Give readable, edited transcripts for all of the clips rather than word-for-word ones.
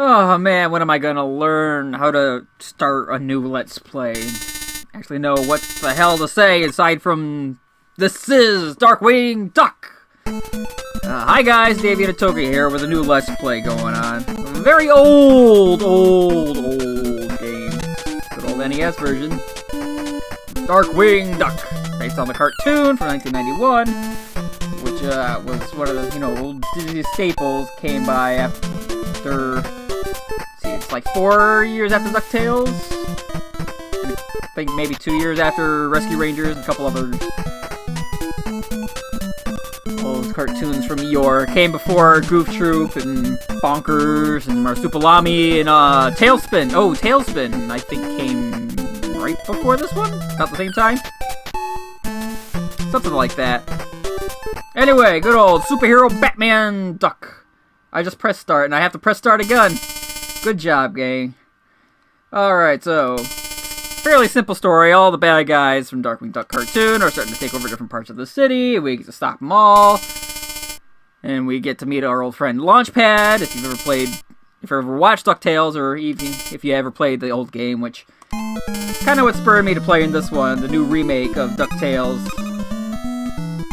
Oh man, when am I gonna learn how to start a new Let's Play? Actually know what the hell to say aside from this is Darkwing Duck! Hi guys, Davey and Toki here with a new Let's Play going on. A very old game. Good old NES version. Darkwing Duck, based on the cartoon from 1991, which was one of the, old Disney staples, came by after, it's like 4 years after DuckTales. I think maybe 2 years after Rescue Rangers and a couple others. Those cartoons from yore came before Goof Troop and Bonkers and Marsupilami and Tailspin. Oh, Tailspin I think came right before this one? About the same time? Something like that. Anyway, good old superhero Batman Duck. I just pressed start and I have to press start again. Good job, gang. Alright, so fairly simple story. All the bad guys from Darkwing Duck cartoon are starting to take over different parts of the city. We get to stop them all. And we get to meet our old friend Launchpad. If you've ever watched DuckTales, or even if you ever played the old game, which kind of what spurred me to play in this one, the new remake of DuckTales.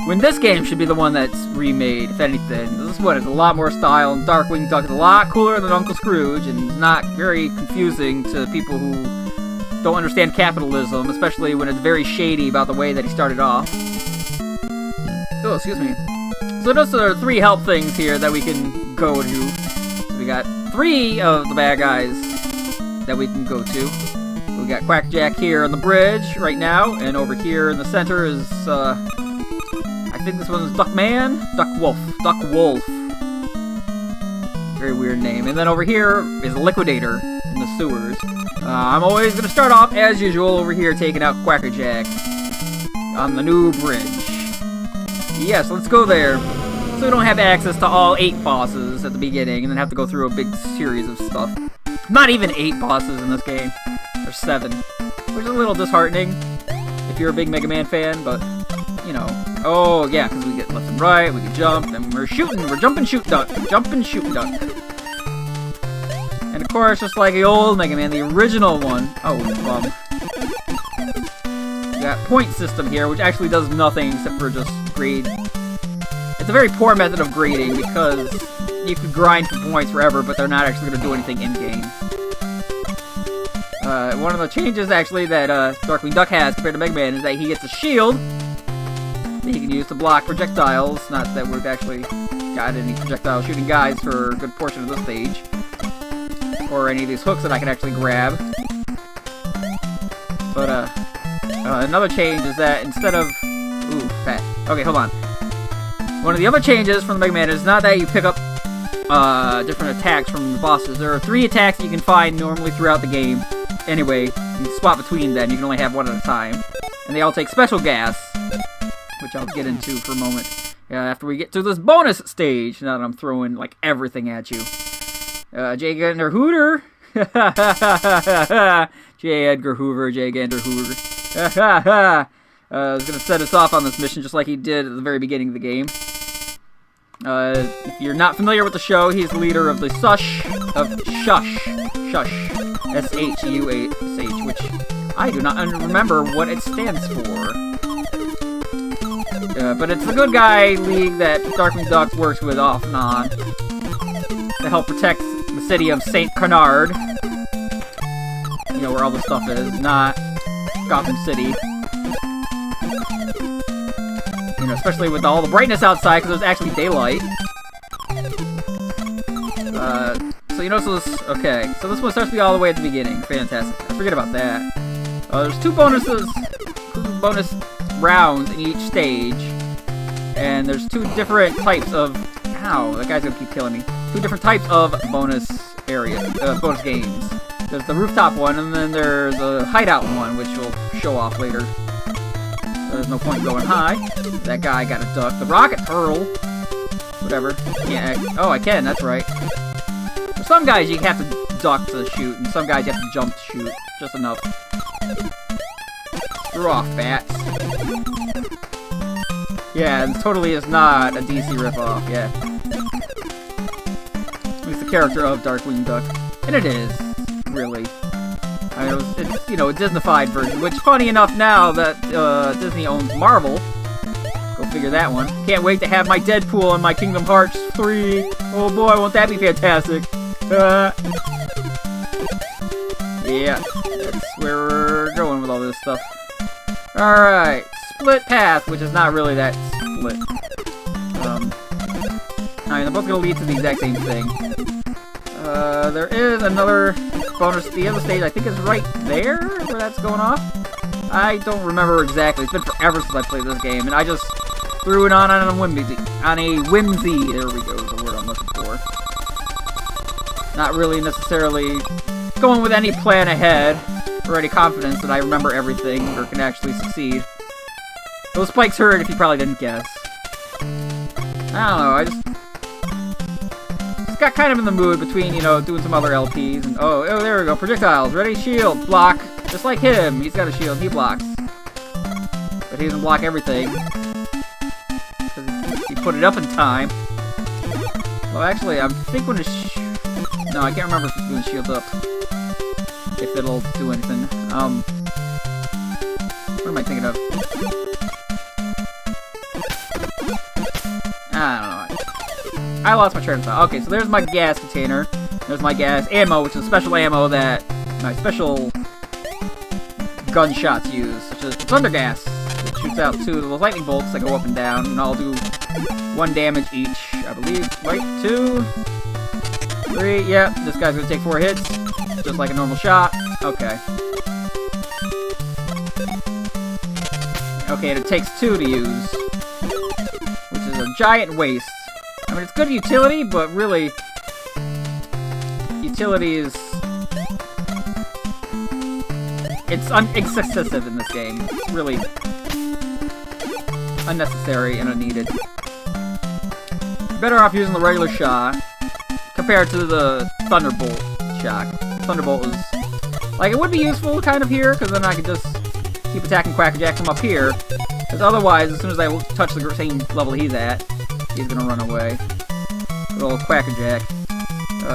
When this game should be the one that's remade, if anything. This one is a lot more style, and Darkwing Duck is a lot cooler than Uncle Scrooge, and not very confusing to people who don't understand capitalism, especially when it's very shady about the way that he started off. Oh, excuse me. So those are 3 help things here that we can go to. So we got 3 of the bad guys that we can go to. We got Quackjack here on the bridge right now, and over here in the center is, I think this one's Duckman? Duck Wolf. Very weird name. And then over here is Liquidator in the sewers. I'm always going to start off, as usual, over here taking out Quackerjack on the new bridge. Yes, let's go there. So we don't have access to all 8 bosses at the beginning, and then have to go through a big series of stuff. Not even 8 bosses in this game. There's 7. Which is a little disheartening, if you're a big Mega Man fan, but, Oh, yeah, because we get left and right, we can jump, and we're shooting. We're jump and shoot duck. Jump and shoot duck. And of course, just like the old Mega Man, the original one. Oh, bum. We got point system here, which actually does nothing except for just grade. It's a very poor method of grading because you could grind for points forever, but they're not actually going to do anything in-game. One of the changes, actually, that Darkwing Duck has compared to Mega Man is that he gets a shield that he can use to block projectiles. Not that we've actually got any projectile shooting guys for a good portion of this stage. Or any of these hooks that I can actually grab. But, another change is that instead of... Ooh, fat. Okay, hold on. One of the other changes from the Mega Man is not that you pick up different attacks from the bosses. There are 3 attacks that you can find normally throughout the game. Anyway, you can swap between them. You can only have one at a time. And they all take special gas, which I'll get into for a moment. After we get to this bonus stage, now that I'm throwing, like, everything at you. J. Gander Hooter. J. Edgar Hoover, J. Gander Hoover. Is going to set us off on this mission just like he did at the very beginning of the game. If you're not familiar with the show, he's the leader of the Shush. S-H-U-S-H, which I do not remember what it stands for. But it's the good guy league that Darkwing Duck works with off and on to help protect the city of St. Canard. Where all the stuff is, not Gotham City. Especially with all the brightness outside, because there's actually daylight. So this one starts to be all the way at the beginning. Fantastic. I forget about that. There's 2 bonus rounds in each stage. And there's 2 different types of... Ow, that guy's gonna keep killing me. 2 different types of bonus games. There's the rooftop one, and then there's a hideout one, which we'll show off later. There's no point going high. That guy got a duck. The rocket turtle. Whatever. Oh, I can. That's right. some guys you have to duck to shoot, and some guys you have to jump to shoot. Just enough. Screw off, bats. Yeah, it totally is not a DC ripoff, yeah. It's the character of Darkwing Duck. And it is, really. I mean, it's, you know, a Disney-fied version, which, funny enough now that Disney owns Marvel. Go figure that one. Can't wait to have my Deadpool in my Kingdom Hearts 3. Oh boy, won't that be fantastic. Yeah, that's where we're going with all this stuff. Alright, split path, which is not really that split. I mean, they're both gonna lead to the exact same thing. There is another bonus at the end of the stage, I think is right there, where that's going off. I don't remember exactly, it's been forever since I played this game, and I just threw it on a whimsy. There we go, is the word I'm looking for. Not really necessarily going with any plan ahead, or any confidence that I remember everything, or can actually succeed. Those spikes hurt if you probably didn't guess. I don't know, I just got kind of in the mood between, you know, doing some other LPs, and oh, there we go, projectiles, ready, shield, block, just like him, he's got a shield, he blocks. But he doesn't block everything, because he put it up in time. Well, actually, I think when it's, no, I can't remember if it's doing shield up, if it'll do anything. What am I thinking of? I don't know. I lost my train of thought. Okay, so there's my gas container. There's my gas ammo, which is special ammo that my special gunshots use, such as thunder gas, which shoots out 2 of those lightning bolts that go up and down, and I'll do 1 damage each, I believe. Right, 2, 3, yep, this guy's gonna take 4 hits, just like a normal shot. Okay. Okay, and it takes 2 to use, which is a giant waste. I mean, it's good utility, but really, utility is... It's excessive in this game. It's really unnecessary and unneeded. Better off using the regular shot compared to the Thunderbolt shot. Thunderbolt is... Like, it would be useful kind of here, because then I could just keep attacking Quackerjack from up here. Because otherwise, as soon as I touch the same level he's at, he's gonna run away. Good old Quackerjack.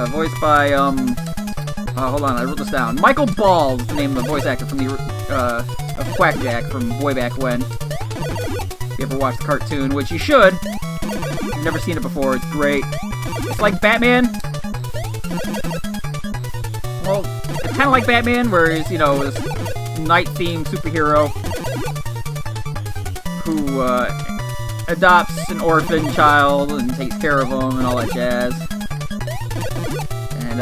Voiced by, hold on, I wrote this down. Michael Ball is the name of the voice actor from the, of Quackjack from way back when. If you ever watched the cartoon, which you should. If you've never seen it before, it's great. It's like Batman. Well, it's kind of like Batman, where he's, you know, this night-themed superhero who, adopts an orphan child and takes care of him and all that jazz. And,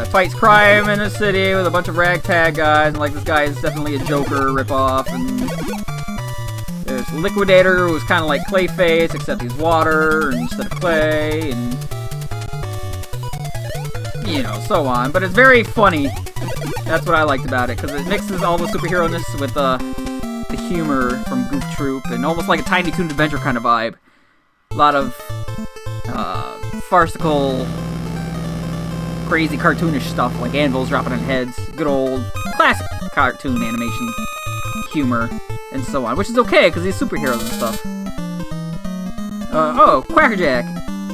fights crime in a city with a bunch of ragtag guys, and, like, this guy is definitely a Joker ripoff, and there's Liquidator, who's kind of like Clayface, except he's water instead of clay, and, you know, so on. But it's very funny. That's what I liked about it, because it mixes all the superhero-ness with, the humor from Goof Troop, and almost like a Tiny Toon Adventure kind of vibe. A lot of farcical, crazy cartoonish stuff, like anvils dropping on heads, good old classic cartoon animation humor, and so on, which is okay, because he's superheroes and stuff. Oh, Quackerjack!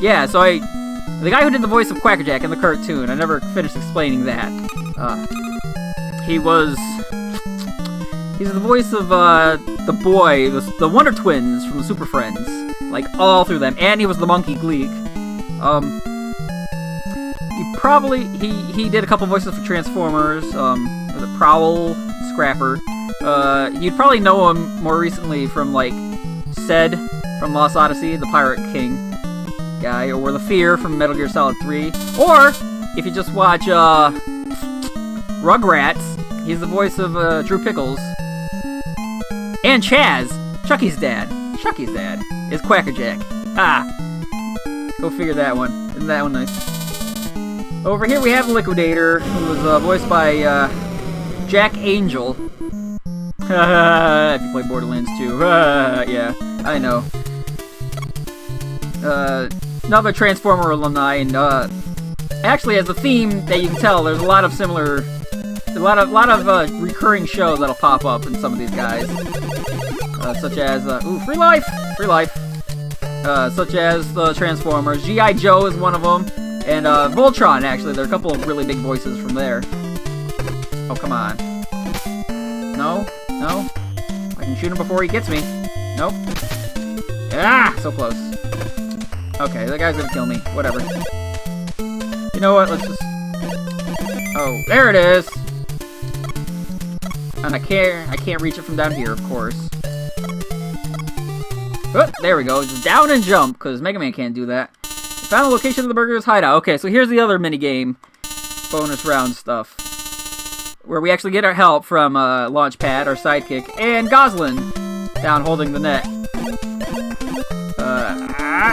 Yeah, so the guy who did the voice of Quackerjack in the cartoon, I never finished explaining that. He's the voice of, the boy, the Wonder Twins from the Super Friends. Like, all through them. And he was the Monkey Gleek. He did a couple voices for Transformers, was it Prowl, Scrapper. You'd probably know him more recently from, like, Ced from Lost Odyssey, the Pirate King guy, or the Fear from Metal Gear Solid 3. Or, if you just watch, Rugrats, he's the voice of, Drew Pickles. And Chaz, Chucky's dad. Chucky's dad is Quackerjack. Ah! Go figure that one. Isn't that one nice? Over here we have Liquidator, who was voiced by Jack Angel. If you play Borderlands 2. Yeah, I know. Another Transformer alumni, and Actually, as a theme that you can tell, there's a lot of similar, a lot of recurring shows that'll pop up in some of these guys, such as ooh, free life, such as the Transformers. G.I. Joe is one of them, and Voltron. Actually, there are a couple of really big voices from there. Oh, come on. No, no. I can shoot him before he gets me. Nope. Ah, so close. Okay, that guy's gonna kill me. Whatever. You know what? Let's just... Oh, there it is! And I can't reach it from down here, of course. Oh, there we go. Just down and jump, because Mega Man can't do that. Found the location of the burger's hideout. Okay, so here's the other minigame. Bonus round stuff. Where we actually get our help from Launchpad, our sidekick, and Goslin down holding the net.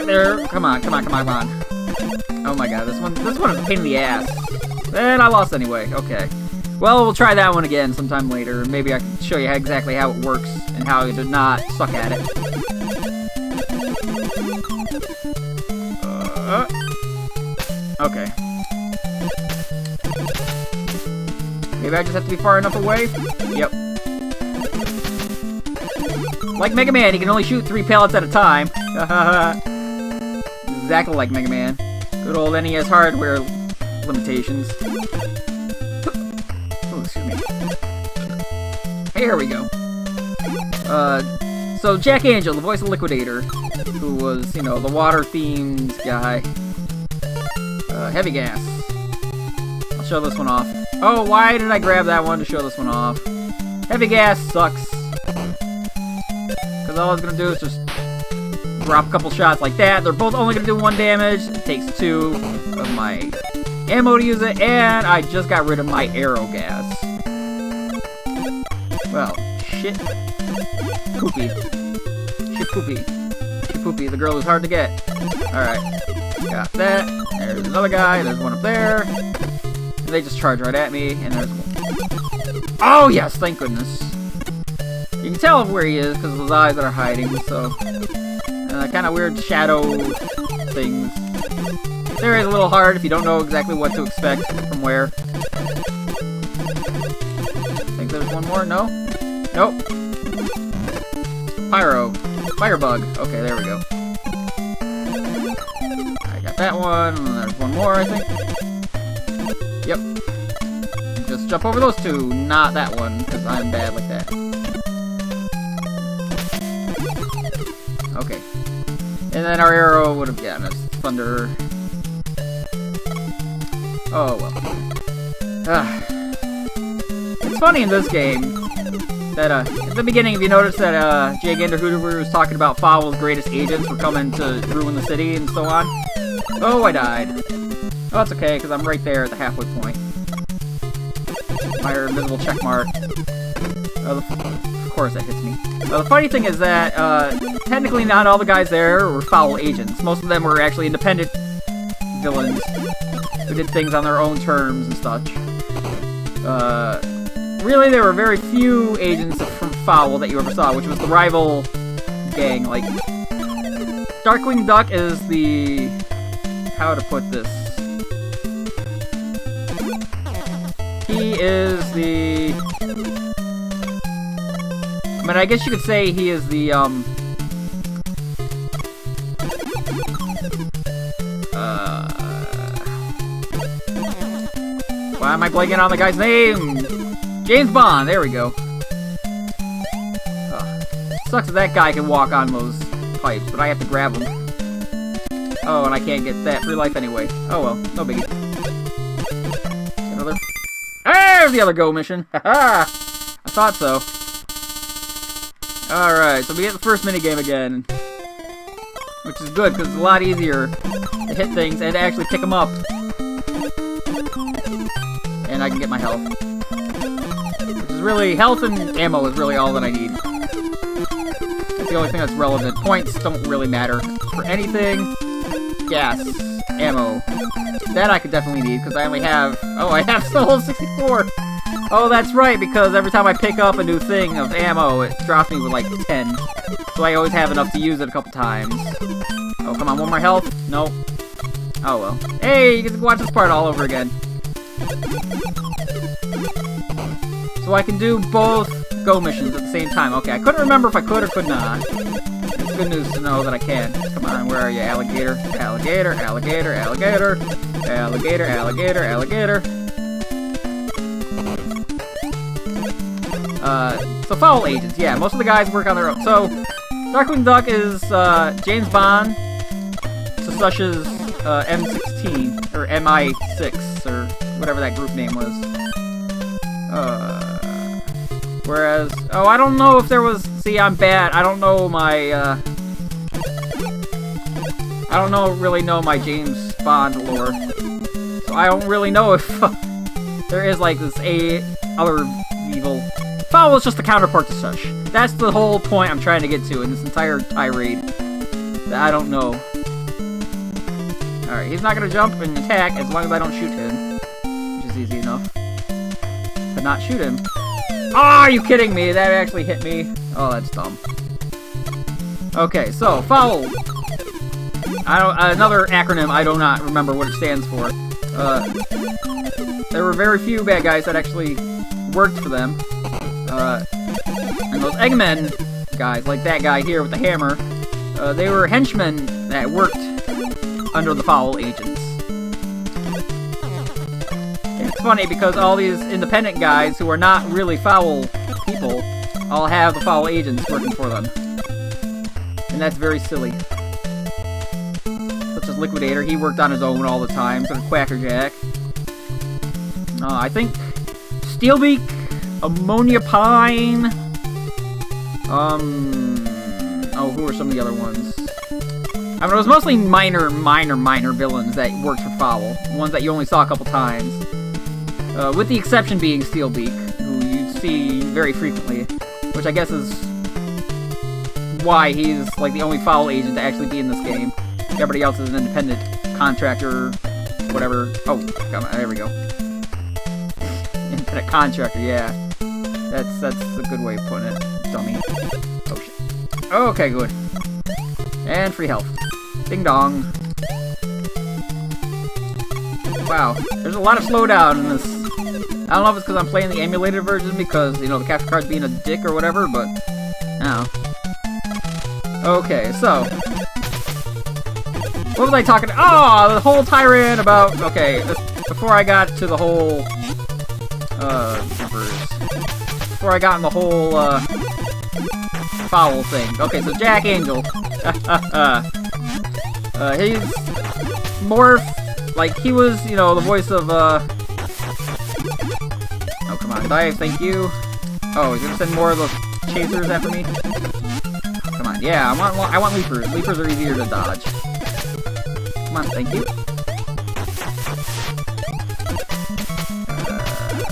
There. Come on. Oh my god, this one is a pain in the ass. And I lost anyway. Okay. Well, we'll try that one again sometime later. Maybe I can show you exactly how it works and how to not suck at it. Okay. Maybe I just have to be far enough away? Yep. Like Mega Man, he can only shoot 3 pellets at a time. Exactly like Mega Man. Good old NES hardware limitations. Oh, excuse me. Here we go. So Jack Angel, the voice of Liquidator, who was, you know, the water-themed guy. Heavy Gas. I'll show this one off. Oh, why did I grab that one to show this one off? Heavy Gas sucks. Because all I was going to do is just drop a couple shots like that. They're both only going to do 1 damage. It takes 2 of my ammo to use it. And I just got rid of my arrow gas. Well, shit. Poopy. Shit poopy. Shit poopy, the girl who's hard to get. Alright. Got that. There's another guy. There's one up there. And they just charge right at me. And there's one. Oh, yes, thank goodness. You can tell where he is because of those eyes that are hiding, so... kind of weird shadow things. This area is a little hard if you don't know exactly what to expect from where. I think there's one more. No? Nope. Pyro. Firebug. Okay, there we go. I got that one, and then there's one more, I think. Yep. Just jump over those 2, not that one, because I'm bad like that. Okay. And then our arrow would have gotten us thunder. Oh, well. It's funny in this game that, at the beginning, if you notice that, Jay Hoover was talking about Fowl's greatest agents were coming to ruin the city and so on. Oh, I died. Oh, that's okay, because I'm right there at the halfway point. My invisible check mark. Of course that hits me. The funny thing is that, technically not all the guys there were Fowl agents. Most of them were actually independent villains who did things on their own terms and such. Really, there were very few agents from Fowl that you ever saw, which was the rival gang. Like, Darkwing Duck is the... how to put this? He is the... I mean, I guess you could say he is the, why am I blanking on the guy's name? James Bond, there we go. Sucks that that guy can walk on those pipes, but I have to grab him. Oh, and I can't get that free life anyway. Oh well, no biggie. Another... There's the other go mission. Haha! I thought so. Alright, so we get the first minigame again. Which is good, because it's a lot easier to hit things and to actually pick them up. And I can get my health. Which is really, health and ammo is really all that I need. That's the only thing that's relevant. Points don't really matter for anything. Gas. Ammo. That I could definitely need, because I only have... Oh, I have Soul 64! Oh, that's right, because every time I pick up a new thing of ammo, it drops me with like 10. So I always have enough to use it a couple times. Oh, come on, one more health? Nope. Oh well. Hey, you get to watch this part all over again. So I can do both Go missions at the same time. Okay, I couldn't remember if I could or could not. It's good news to know that I can. Come on, where are you, alligator? Alligator, alligator, alligator. Alligator, alligator, alligator. So foul agents, yeah, most of the guys work on their own. So, Darkwing Duck is, James Bond, so such as, M16, or MI6, or whatever that group name was. Whereas, oh, I don't know if there was, see, I'm bad, I don't know my, I don't really know my James Bond lore. So I don't really know if there is, like, this other evil. Foul is just the counterpart to such. That's the whole point I'm trying to get to in this entire tirade. That I don't know. Alright, he's not gonna jump and attack as long as I don't shoot him. Which is easy enough. But not shoot him. Oh, are you kidding me? That actually hit me. Oh, that's dumb. Okay, so, foul. Another acronym, I do not remember what it stands for. There were very few bad guys that actually worked for them. And those Eggmen guys, like that guy here with the hammer, they were henchmen that worked under the foul agents. It's funny because all these independent guys who are not really foul people all have the foul agents working for them. And that's very silly. Such as Liquidator, he worked on his own all the time, sort of Quackerjack. I think Steelbeak, Ammonia Pine, oh, who are some of the other ones? I mean, it was mostly minor villains that worked for Foul. Ones that you only saw a couple times. With the exception being Steelbeak, who you see very frequently. Which I guess is why he's, like, the only Foul agent to actually be in this game. Everybody else is an independent contractor, whatever. Oh, come on, there we go. Independent contractor, yeah. That's a good way of putting it, dummy. Oh, shit. Okay, good. And free health. Ding dong. Wow, there's a lot of slowdown in this. I don't know if it's because I'm playing the emulated version because, you know, the capture card's being a dick or whatever, but, I don't know. Okay, so. What was I talking to? Oh, the whole tirade about, okay, before I got to the whole, before I got in the whole, foul thing. Okay, so Jack Angel. He's more, like, he was, you know, the voice of, oh, come on, dive, thank you. Oh, he's gonna send more of those chasers after me? Come on, yeah, I want leapers. Leapers are easier to dodge. Come on, thank you.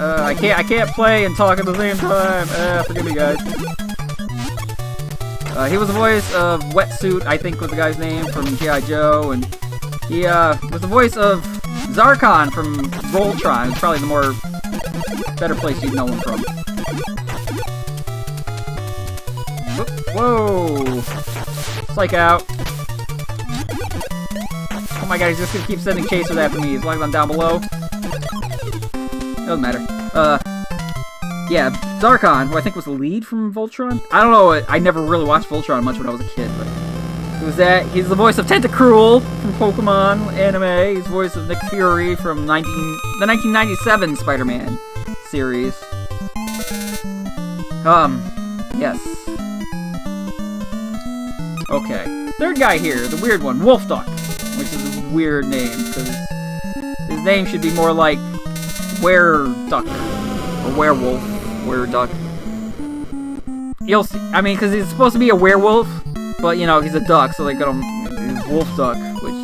I can't play and talk at the same time. Forgive me, guys. He was the voice of Wetsuit, I think was the guy's name, from G.I. Joe, and he was the voice of Zarkon from Voltron. It's probably the better place you'd know him from. Whoa! Psych out. Oh my god, he's just gonna keep sending chasers after me as long as I'm down below. Doesn't matter. Yeah, Zarkon, who I think was the lead from Voltron. I don't know, I never really watched Voltron much when I was a kid, but it was that. He's the voice of Tentacruel from Pokemon anime. He's the voice of Nick Fury from the 1997 Spider-Man series. Yes. Okay. Third guy here, the weird one, Wolf Duck, which is a weird name, because his name should be more like Were-Duck, or Werewolf, Were-Duck. You'll see, I mean, because he's supposed to be a werewolf, but, you know, he's a duck, so they got him, he's Wolf Duck, which,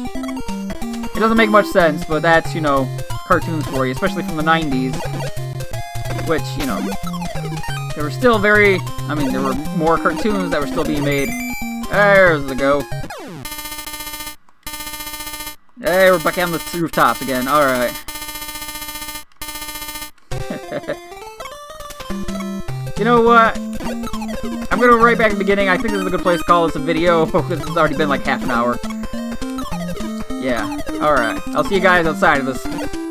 it doesn't make much sense, but that's, you know, cartoons for you, especially from the 90s, which, you know, they were still very, I mean, there were more cartoons that were still being made. There's the go. Hey, we're back on the rooftops again, alright. You know what? I'm gonna go right back to the beginning. I think this is a good place to call this a video, because it's already been like half an hour. Yeah. Alright. I'll see you guys outside of this.